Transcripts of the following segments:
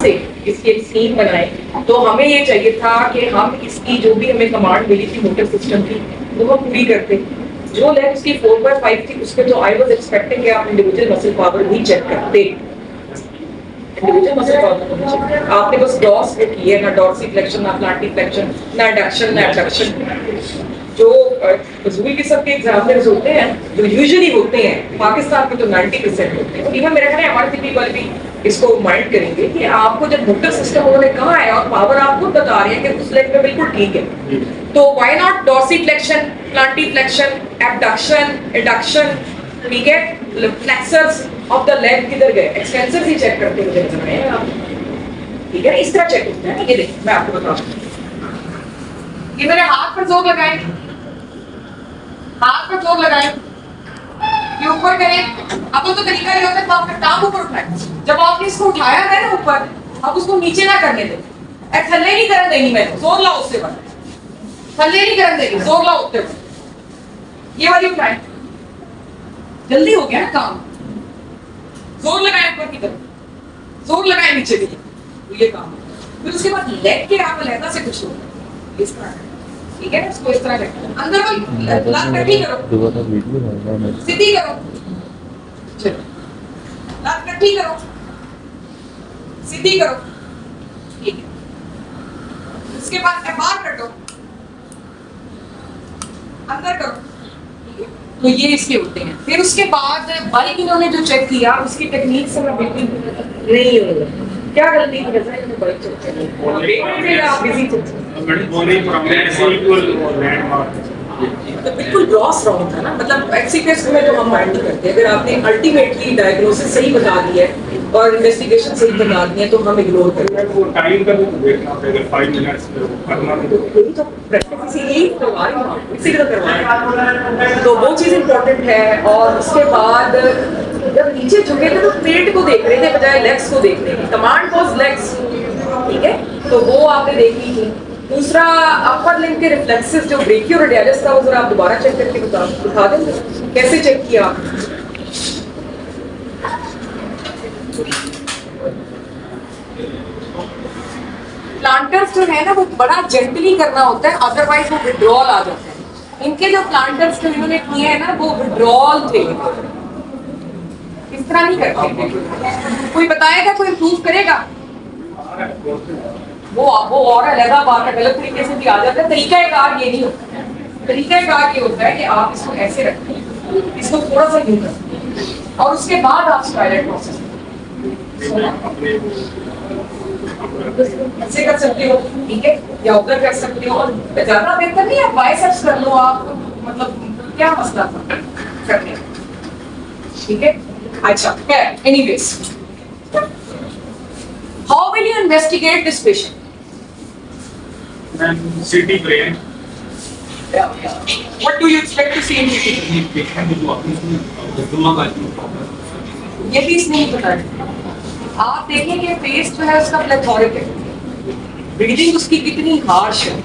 से इसकी एक स्कीम बनाए। तो हमें ये चाहिए था कि हम इसकी जो भी हमें कमांड मिली थी मोटर सिस्टम की वो हम पूरी करते। जो लेग उसकी 4/5 थी उसमें तो आई वाज एक्सपेक्टिंग कि आप इंडिविजुअल मसल पावर भी चेक करते। इंडिविजुअल मसल पावर आपने बस डॉस पे की है, ना डॉर्सिफ्लेक्शन, ना प्लांटिफ्लेक्शन, ना एडक्शन, ना एडक्शन। जो फजूल किस्म के एग्जाम्पल्स होते हैं जो यूजुअली होते हैं पाकिस्तान में तो 90% होते हैं। इवन मेरा ख्याल है हमारे सिटी वाले भी इसको माइंड करेंगे कि आपको जब मोटर सिस्टम उन्होंने कहा है और पावर आप खुद बता रहे हैं कि उस लेग में बिल्कुल ठीक है, तो why not dorsiflexion, प्लांटिफ्लेक्शन, abduction, adduction, ठीक है, फ्लेक्सर्स ऑफ द लेग किधर गए, एक्सटेंसर्स ही चेक करते हुए नजर आए हैं आप, ठीक है, इस तरह चेक होता है। ये देखिए मैं आपको बताऊं, ये मेरे हाथ पर जोर लगाए, हाथ पर जोर लगाए, ये ऊपर करें। अब तो तरीका ये होता है आपका टांग ऊपर उठाए, जब आपने इसको उठाया है ना ऊपर, अब उसको नीचे ना करने दें, थल्ले नहीं करने देंगी मैं, जोर लाओ उससे बाद, थल्ले नहीं करने देंगी, जोर लाओ उससे बाद। ये वाली उठाए, जल्दी हो गया ना काम, जोर लगाए ऊपर की तरफ, जोर लगाए नीचे की तरफ, ये काम। फिर उसके बाद लेग के आप अलग से कुछ लो इस तरह, ठीक है, इसको इस तरह रखो, अंदर को लात कटी करो, सीधी करो, चलो लात कटी करो, सीधी करो, ठीक है। उसके बाद बाहर कटो, अंदर करो, तो ये इसके होते हैं। फिर उसके बाद बाइक इन्होंने जो चेक किया उसकी टेक्निक से मैं बिल्कुल नहीं हूँ, क्या गलती की वजह है बाइक चेक करनी, आप बिजी थे तो बिल्कुल ग्रॉस रॉन्ग था ना, मतलब एक्सीकेस में तो हम माइंड नहीं करते। अगर आपने अल्टीमेटली डायग्नोसिस सही बता दी है और इन्वेस्टिगेशन सही बता दी है तो हम इग्नोर करते हैं। वो टाइम का भी देखना अगर 5 मिनट्स करना तो यही तो प्रैक्टिस यही करवा रहे हैं, इसी तरह करवा रहे हैं, तो वो चीज़ इंपॉर्टेंट है। और उसके बाद जब नीचे झुके थे तो पेट को देख रहे थे बजाय लेग्स को देखने की, कमांड वाज लेग्स, ठीक है, तो वो आपने देखी थी। दूसरा अपर लिंब के रिफ्लेक्सेस जो ब्रेकियोरेडियलिस था वो जरा आप दोबारा चेक करके दिखा देंगे कैसे चेक किया। प्लांटर्स जो है ना वो बड़ा जेंटली करना होता है, अदरवाइज वो विड्रॉल आ जाते हैं। इनके जो प्लांटर्स जो इन्होंने किए हैं ना वो विड्रॉल थे, इस तरह नहीं करते। कोई बताएगा, कोई इम्प्रूव करेगा, वो और अलग बात है, गलत तरीके से भी आ जाता है। तरीकाकार ये नहीं होता, तरीकाकार ये होता है कि आप इसको ऐसे रखें, इसको थोड़ा सा यूं करें और उसके बाद आप स्पाइरल प्रोसेस ऐसे कर सकते हो, ठीक है, या उधर कर सकते हो। और ज्यादा बेहतर नहीं है बाइसेप्स कर लो आप, मतलब क्या मसला था करने, ठीक है। अच्छा, anyways, how will you investigate this patient? CT brain. What do you expect to see in CT? ये भी इसने नहीं बताया। आप देखिए कि फेस जो है उसका प्लेथोरिक है, ब्रीदिंग उसकी कितनी हार्श है,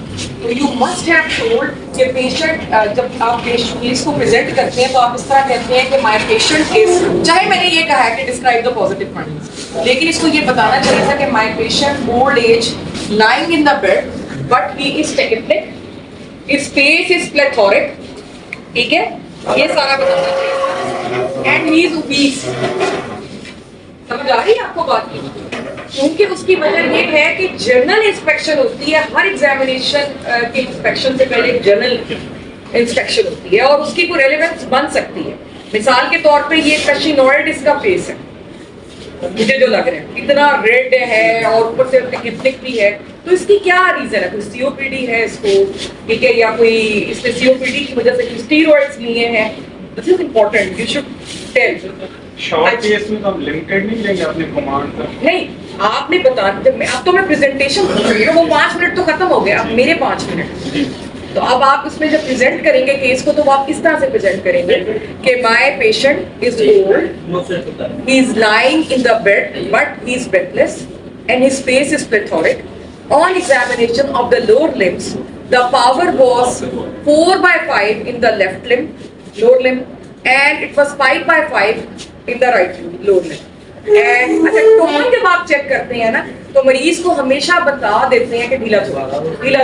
तो यू मस्ट हैव टोल्ड कि पेशेंट, जब आप केस को प्रेजेंट करते हैं तो आप इस तरह कहते हैं कि माय पेशेंट इज, चाहे मैंने ये कहा है कि डिस्क्राइब द पॉजिटिव फाइंडिंग्स, लेकिन इसको ये बताना चाहिए था कि my patient old age lying in the bed but he is टेकेप्टिक, हिज फेस इज प्लेथोरिक, ठीक है, ये सारा बताना चाहिए, एंड ही इज ओबीस। समझ आ रही है आपको बात की? क्योंकि उसकी वजह ये है कि जर्नल इंस्पेक्शन होती है, हर एग्जामिनेशन के इंस्पेक्शन से पहले जर्नल इंस्पेक्शन होती है और उसकी कोई रेलेवेंस बन सकती है। मिसाल के तौर पे ये कशिनोइड इसका फेस है, मुझे जो लग रहा है इतना रेड है और ऊपर से हिप्निक भी है, तो इसकी क्या रीजन है? कोई सीओपीडी है इसको, ठीक है, या कोई इसने सीओपीडी की वजह से स्टीरॉइड्स लिए हैं, this is important, you should tell. Short case में तो हम लिमिटेड नहीं लेंगे अपने कमांड का, नहीं, आपने बता, जब मैं अब तो मैं प्रेजेंटेशन कर रही हूँ, वो 5 मिनट तो खत्म हो गया, अब मेरे 5 मिनट, तो अब आप उसमें जब प्रेजेंट करेंगे केस को तो आप इस तरह से प्रेजेंट करेंगे कि my patient is old, he is lying in the bed but he is breathless and his face is plethoric. On examination of the lower limbs, the power was 4/5 in the left limb, lower limb, and it was 5/5 in the right limb, lower limb. And अच्छा tone जब आप आप check करते हैं ना तो मरीज को हमेशा बता देते हैं कि ढीला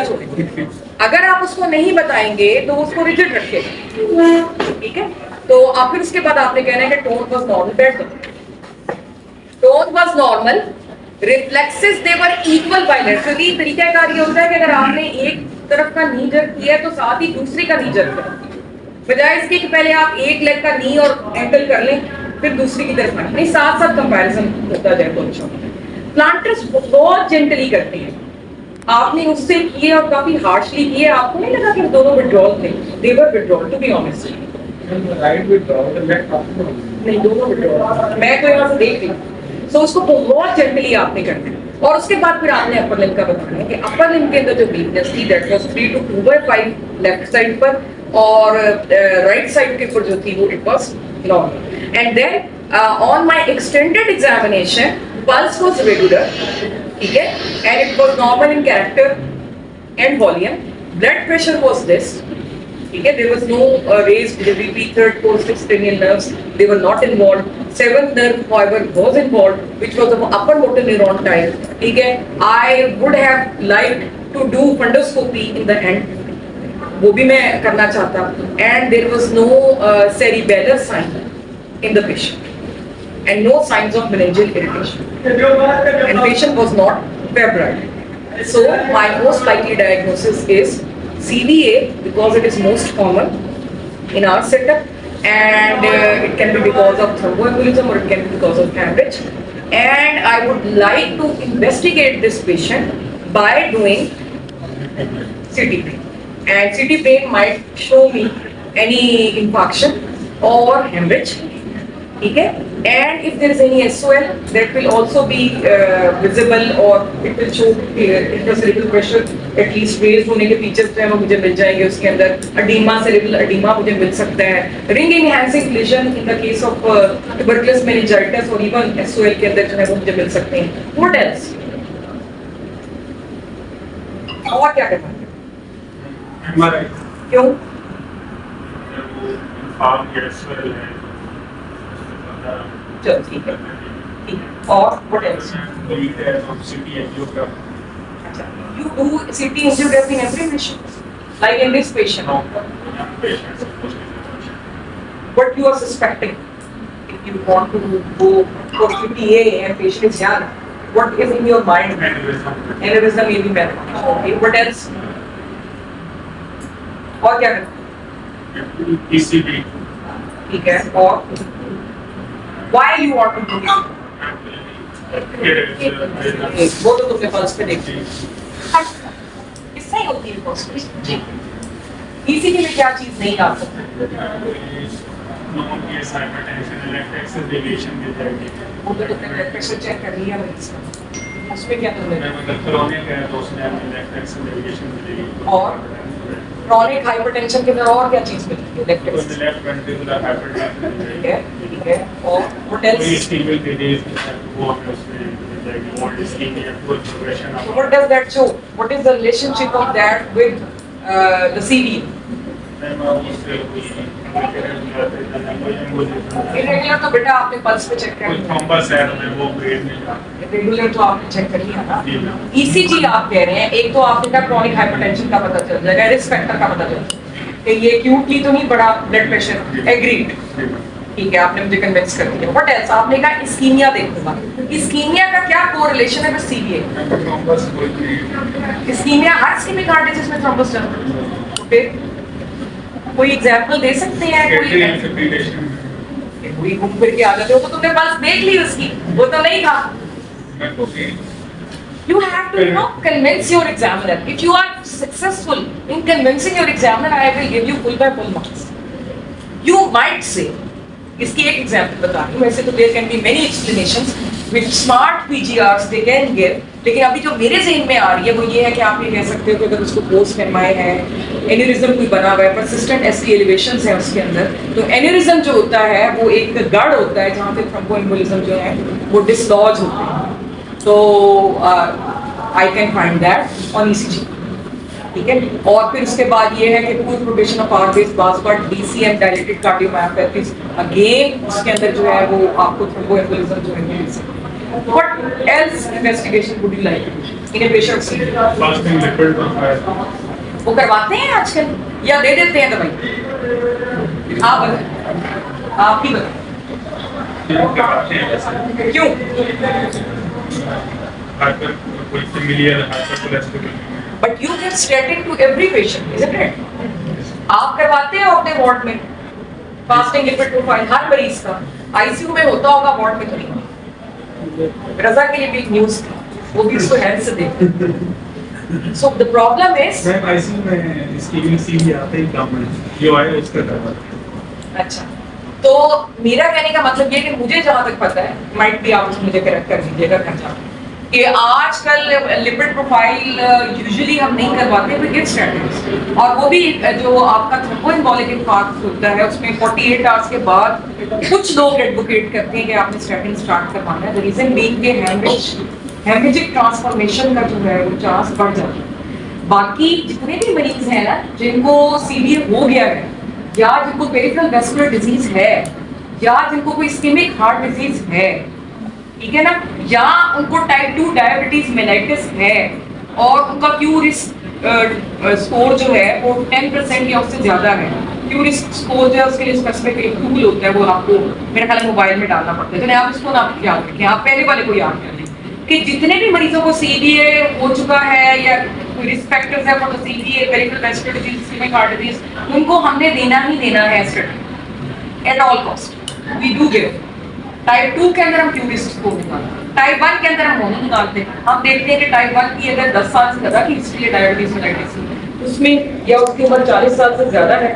छोड़े। अगर आप उसको नहीं बताएंगे तो उसको रिजिड रखेगा, ठीक है। तो आप फिर उसके बाद आपने कहना है कि टोन वाज नॉर्मल, बैठ दो। Tone was normal, reflexes they were equal bilaterally. तरीकाकार ये होता है कि अगर आपने एक तरफ का नी जर्क किया है तो साथ ही दूसरी का नी जर्क करें, बजाय इसके कि पहले आप एक लेग का नी और एंकल कर लें फिर दूसरी की तरफ नहीं, साथ साथ कंपैरिजन होता जाए दोनों। प्लांटर्स बहुत जेंटली करते हैं, आपने उससे किए और काफी हार्शली किए, आपको नहीं लगा कि दोनों विड्रॉल थे? They were withdrawal, to be honest. Right withdrawal, left आपको नहीं, दोनों विड्रॉल, मैं तो यहाँ से देख रही हूँ। सो उसको बहुत जेंटली आपने करना है और उसके बाद फिर आपने अपर लिम्ब का बताना है कि अपर लिम्ब के अंदर जो वीकनेस थी that was 3 to 2/5 left side पर, और राइट साइड के ऊपर जो थी वो it was normal. And then on my extended examination pulse was regular, ठीक है, and it was normal in character and volume. Blood pressure was this, ठीक है, there was no raised VP, third, fourth, sixth cranial nerves, they were not involved. Seventh nerve, however, was involved, which was of upper motor neuron type, ठीक है। I would have liked to do fundoscopy in the end, वो भी मैं करना चाहता, and there was no cerebellar sign in the patient, and no signs of meningeal irritation, and patient was not febrile. So my most likely diagnosis is CVA because it is most common in our setup, and it can be because of thromboembolism or it can be because of hemorrhage. And I would like to investigate this patient by doing CT brain, and CT brain might show me any infarction or hemorrhage, ठीक है। And if there is any SOL, that will also be visible, or it will show intracerebral pressure at least raised होने के features जो हैं वो मुझे मिल जाएंगे उसके अंदर। edema, cerebral edema मुझे मिल सकता है। ring enhancing lesion in the case of tuberculous meningitis और even SOL के अंदर जो है वो मुझे मिल सकते हैं। What else? और क्या करना है? MRI, क्यों? आप SOL है, चलो ठीक है, ठीक है। और what else? CT angiography. You do CT angiography in every patient, like in this patient. Patients What you are suspecting? If you want to go for CTA and patient is young, what is in your mind? Aneurysm may be better. Okay. What else? और क्या करना? ECG. ठीक है। और why you want to do it? वो तो तुमने pulse पे देखी। इससे ही होती है पल्स। जी। ECG में क्या चीज नहीं आ सकती? वो तो तुमने ब्लड प्रेशर चेक कर लिया मेरे, उसमें क्या तुमने? और क्रॉनिक हाइपरटेंशन के अंदर और क्या चीज मिलती है? लेफ्ट वेंट्रिकुलर हाइपरटेंशन, ठीक है, ठीक है। और what else? What does that show? What is the relationship of that with the CV? Irregular तो बेटा आपने पल्स पे चेक कर लिया। रेगुलर तो आपने चेक कर लिया ना। ECG आप कह रहे हैं, एक तो आपने कहा क्रॉनिक हाइपरटेंशन का पता चल जाएगा, रिस्क फैक्टर का पता चल जाएगा कि ये एक्यूटली तो नहीं बढ़ा ब्लड प्रेशर, एग्रीड, ठीक है, आपने मुझे कन्विंस कर दिया। What else? आपने कहा इस्कीमिया देखूंगा। इस्कीमिया का क्या कोरिलेशन है विद CVA? इस्कीमिया हर इस्कीमिक हार्ट डिजीज में थ्रोम्बस चल रहा है। कोई एग्जांपल दे सकते हैं? कोई घूम फिर के आ जाते हो तो तुमने पल्स देख ली उसकी, वो तो नहीं था। You have to, you know, convince your examiner. If you are successful in convincing your examiner, I will give you full by full marks. You might say, इसकी एक एग्जांपल बता रही हूँ, वैसे तो there can be many explanations which smart PGRs they can give, लेकिन अभी जो मेरे ज़हन में आ रही है वो ये है कि आप ये कह सकते हो कि अगर उसको पोस्ट एमआई है, एन्यूरिज्म कोई बना हुआ है, persistent ST elevations है उसके अंदर, तो एन्यूरिज्म जो होता है वो एक गढ़ होता है जहाँ पे थ्रोम्बोएम्बोलिज्म जो है वो डिसलॉज होते हैं। तो I can find that on ECG, ठीक है। और फिर उसके बाद ये है कि पूल प्रोटेक्शन ऑफ आर बेस बास पर DCM डायलेटेड कार्डियोमायोपैथीज, अगेन उसके अंदर जो है वो आपको थ्रोम्बोएम्बोलिज्म जो है मिल सकता है। What else investigation would you like in a patient scene? Fasting lipid profile. वो करवाते हैं आजकल या दे देते हैं दवाई? आप बताएं, आप ही बताएं। करवाते हैं वैसे। क्यों? हाइपर कोई familial hypercholesterol। But you give statin to every patient, isn't it? आप करवाते हैं अपने वार्ड में फास्टिंग लिपिड प्रोफाइल हर मरीज का, आईसीयू में होता होगा, वार्ड में तो नहीं। रजा के लिए भी एक न्यूज थी, वो भी इसको हेल्थ से देखते। सो द प्रॉब्लम इज मैं आईसीयू में इसकी सीवी आते ही काम है जो आए उसका करवाते। अच्छा, तो मेरा कहने का मतलब ये कि मुझे जहां तक पता है, माइट भी आप मुझे करेक्ट कर दीजिएगा घर जाकर, कि आजकल लिपिड प्रोफाइल यूजुअली हम नहीं करवाते, वी गिव स्टैटिन्स, और वो भी जो आपका थ्रोम्बोएम्बोलिक इंफार्क्ट होता है उसमें 48 आवर्स के बाद कुछ लोग एडवोकेट करते हैं कि आपने स्टैटिन स्टार्ट करवाना है। द रीजन बीइंग के हेमरेजिक ट्रांसफॉर्मेशन का जो है वो चांस बढ़ जाता है। बाकी जितने भी मरीज हैं ना जिनको सीवीए हो गया है, या जिनको पेरिफेरल वैस्कुलर डिजीज है, या जिनको कोई इस्केमिक हार्ट डिजीज है, ठीक है ना, या उनको टाइप 2 डायबिटीज मेलाइटिस है और उनका क्यू रिस्क स्कोर जो है वो 10% या उससे ज्यादा है। क्यू रिस्क स्कोर जो है उसके लिए स्पेसिफिक एक टूल होता है, वो आपको मेरे ख्याल में मोबाइल में डालना पड़ता है, तो आप इसको ना याद रखें, आप पहले वाले को याद कर लें कि जितने भी मरीजों को सीवीए हो चुका है या कोई रिस्क फैक्टर्स है for the CVA, peripheral vascular disease, ischaemic heart disease, उनको हमने देना ही देना है statin at all cost. We do give. Type 2 के अंदर हम क्यू रिस्क स्कोर निकालते हैं, टाइप 1 के अंदर हम वो निकालते हैं। हम देखते हैं कि टाइप 1 की अगर 10 साल से ज्यादा की हिस्ट्री है डायबिटीज मेलाइटिस उसमें, या उसकी उम्र 40 साल से ज्यादा है,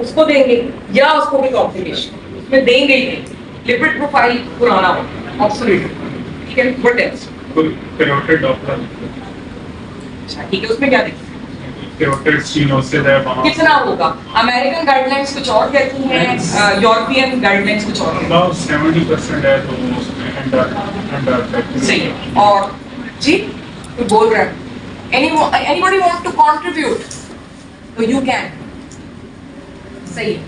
उसको देंगे, या उसको भी कॉम्प्लिकेशन उसमें देंगे ही नहीं। लिपिड प्रोफाइल पुराना हो, ऑब्सोलीट, ठीक है। What else? Carotid Doppler. अच्छा, ठीक है, उसमें क्या देखें? कैरोटिड स्टेनोसिस है वहाँ। कितना होगा? अमेरिकन गाइडलाइंस कुछ और कहती हैं, यूरोपियन गाइडलाइंस कुछ और कहती हैं। About 70% है तो उसमें अंडर सही है। और जी कोई बोल रहा है, anybody want to contribute? तो you can. सही है।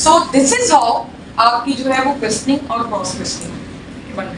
So this is how आपकी जो है वो क्वेश्चनिंग और क्रॉस क्वेश्चनिंग बन